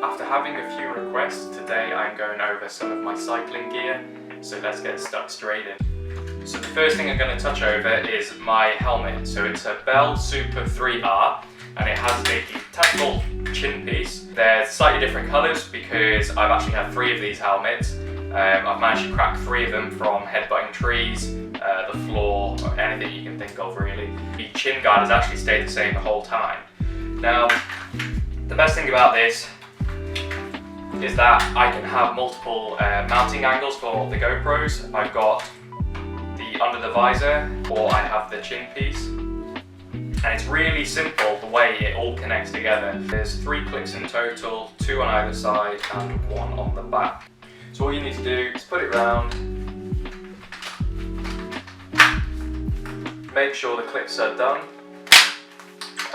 After having a few requests, today I'm going over some of my cycling gear, so let's get stuck straight in. So the first thing I'm going to touch over is my helmet. So it's a Bell Super 3R and it has a detachable chin piece. They're slightly different colours because I've actually had 3 of these helmets. I've managed to crack 3 of them from headbutting trees, the floor, or anything you can think of really. The chin guard has actually stayed the same the whole time. Now, the best thing about this is that I can have multiple mounting angles for the GoPros. I've got the under the visor, or I have the chin piece. And it's really simple the way it all connects together. There's 3 clips in total, 2 on either side and 1 on the back. So all you need to do is put it round, make sure the clips are done,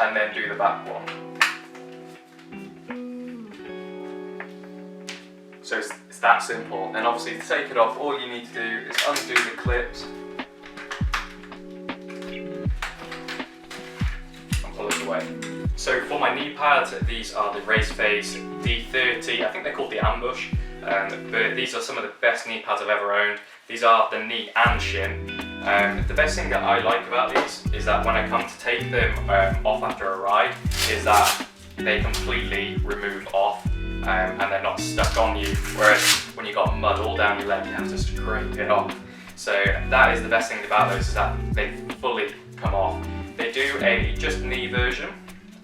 and then do the back one. So it's that simple. And obviously to take it off, all you need to do is undo the clips and pull it away. So for my knee pads, these are the Race Face D30, I think they're called the Ambush. But these are some of the best knee pads I've ever owned. These are the knee and shin. The best thing that I like about these is that when I come to take them off after a ride, is that they completely remove off and they're not stuck on you. Whereas when you've got mud all down your leg, you have to scrape it off. So that is the best thing about those, is that they fully come off. They do a just knee version,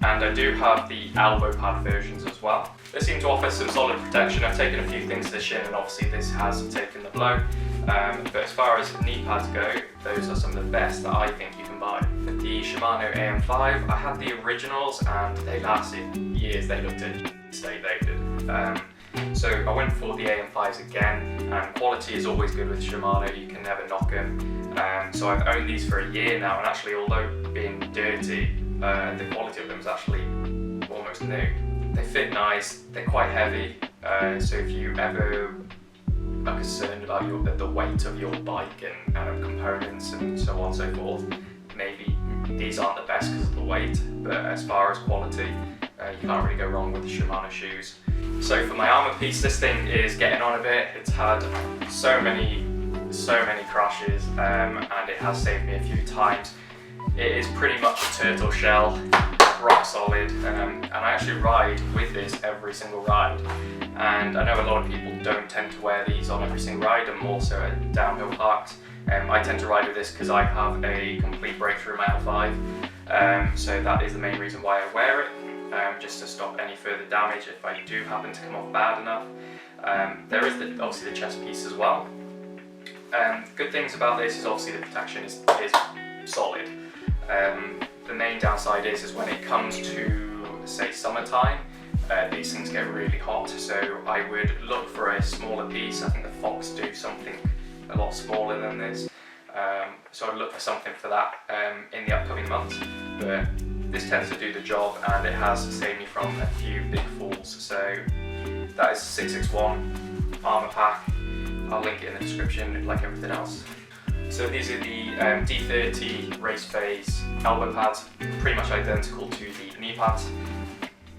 and I do have the elbow pad versions as well. They seem to offer some solid protection. I've taken a few things to the shin, and obviously this has taken the blow. But as far as knee pads go, those are some of the best that I think you can buy. With the Shimano AM5, I had the originals and they lasted years. They looked at state they did. So I went for the AM5s again, and quality is always good with Shimano, you can never knock them. So I've owned these for a year now, and actually although being dirty, the quality of them is actually almost new. They fit nice, they're quite heavy, so if you ever are concerned about the weight of your bike and components and so on and so forth, maybe these aren't the best because of the weight, but as far as quality, you can't really go wrong with the Shimano shoes. So for my armour piece, this thing is getting on a bit. It's had so many crashes, and it has saved me a few times. It is pretty much a turtle shell, rock solid, and I actually ride with this every single ride. And I know a lot of people don't tend to wear these on every single ride, and more so at downhill parks. I tend to ride with this because I have a complete breakthrough in my L5, so that is the main reason why I wear it, just to stop any further damage if I do happen to come off bad enough. There is obviously the chest piece as well. Good things about this is obviously the protection is solid. The main downside is when it comes to, say, summertime, these things get really hot, so I would look for a smaller piece. I think the Fox do something a lot smaller than this, so I'd look for something for that in the upcoming months. But this tends to do the job, and it has saved me from a few big falls. So that is 661 armour pack. I'll link it in the description like everything else. So these are the D30 Race Face elbow pads, pretty much identical to the knee pads.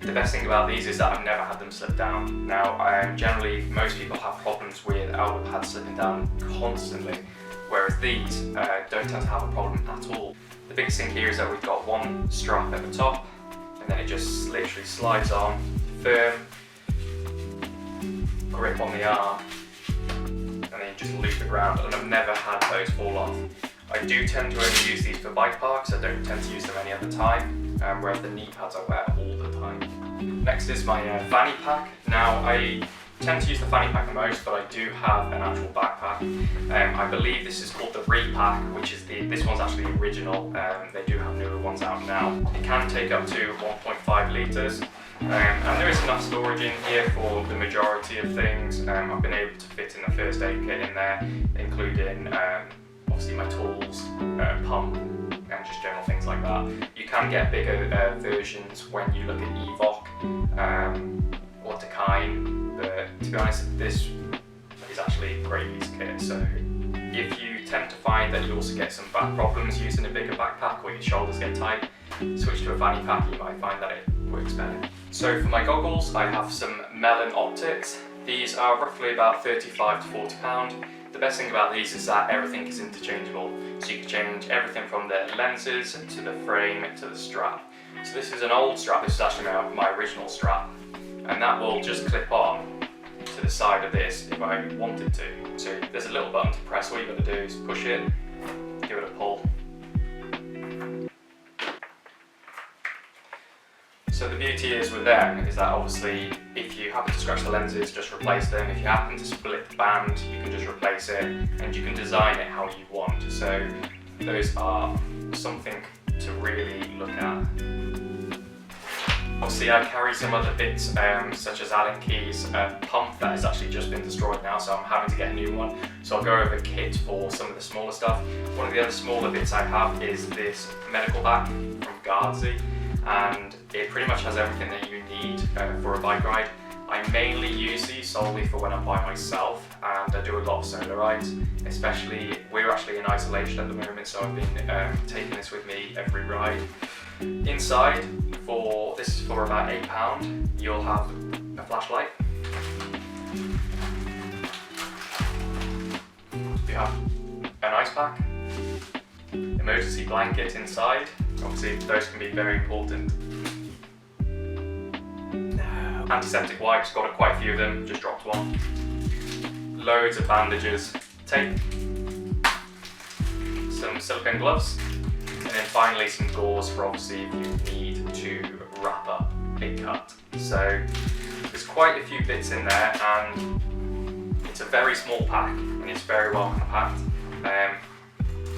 The best thing about these is that I've never had them slip down. Now, generally most people have problems with elbow pads slipping down constantly, whereas these don't tend to have a problem at all. The biggest thing here is that we've got one strap at the top, and then it just literally slides on, firm, grip on the arm, and then you just loop it around, and I've never had those fall off. I do tend to only use these for bike parks. I don't tend to use them any other time, whereas the knee pads I wear all the time. Next is my fanny pack. Now I tend to use the fanny pack the most, but I do have an actual backpack. I believe this is called the Repack, which is this one's actually the original. They do have newer ones out now. It can take up to 1.5 litres. And there is enough storage in here for the majority of things. I've been able to fit in a first aid kit in there, including obviously my tools, pump, and just general things like that. You can get bigger versions when you look at Evoc or Dakine, but to be honest, this is actually a great piece of kit. So if you tend to find that you also get some back problems using a bigger backpack, or your shoulders get tight, switch to a fanny pack. You might find that it works better. So for my goggles, I have some Melon optics. These are roughly about 35 to 40 pound. The best thing about these is that everything is interchangeable. So you can change everything from the lenses to the frame to the strap. So this is an old strap, this is actually my original strap. And that will just clip on to the side of this if I wanted to. So there's a little button to press, all you've got to do is push it, give it a pull. So the beauty is with them is that obviously if you happen to scratch the lenses, just replace them. If you happen to split the band, you can just replace it, and you can design it how you want. So those are something to really look at. Obviously I carry some other bits such as Allen keys, a pump that has actually just been destroyed now, so I'm having to get a new one. So I'll go over kit for some of the smaller stuff. One of the other smaller bits I have is this medical bag from Guardsy, and it pretty much has everything that you need for a bike ride. I mainly use these solely for when I'm by myself, and I do a lot of solo rides, especially, we're actually in isolation at the moment, so I've been taking this with me every ride. Inside, this is for about £8, you'll have a flashlight. You have an ice pack, emergency blanket inside, obviously those can be very important. Antiseptic wipes, got quite a few of them, just dropped one. Loads of bandages, tape, some silicone gloves, and then finally some gauze for obviously if you need to wrap up a cut. So there's quite a few bits in there, and it's a very small pack and it's very well compact.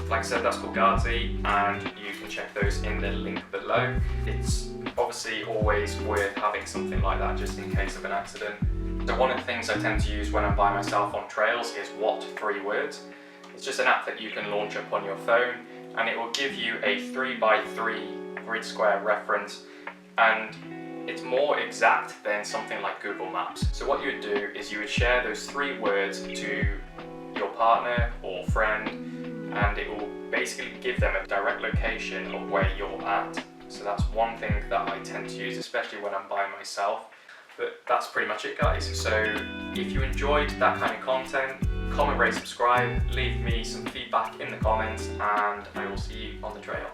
Like I said, that's called Guardsy, and you can check those in the link below. It's obviously always worth having something like that just in case of an accident. So one of the things I tend to use when I'm by myself on trails is What 3 Words. It's just an app that you can launch up on your phone, and it will give you a 3x3 grid square reference, and it's more exact than something like Google Maps. So what you would do is you would share those 3 words to your partner or friend, and it will basically give them a direct location of where you're at. So that's one thing that I tend to use, especially when I'm by myself. But that's pretty much it, guys. So if you enjoyed that kind of content, comment, rate, subscribe, leave me some feedback in the comments, and I will see you on the trail.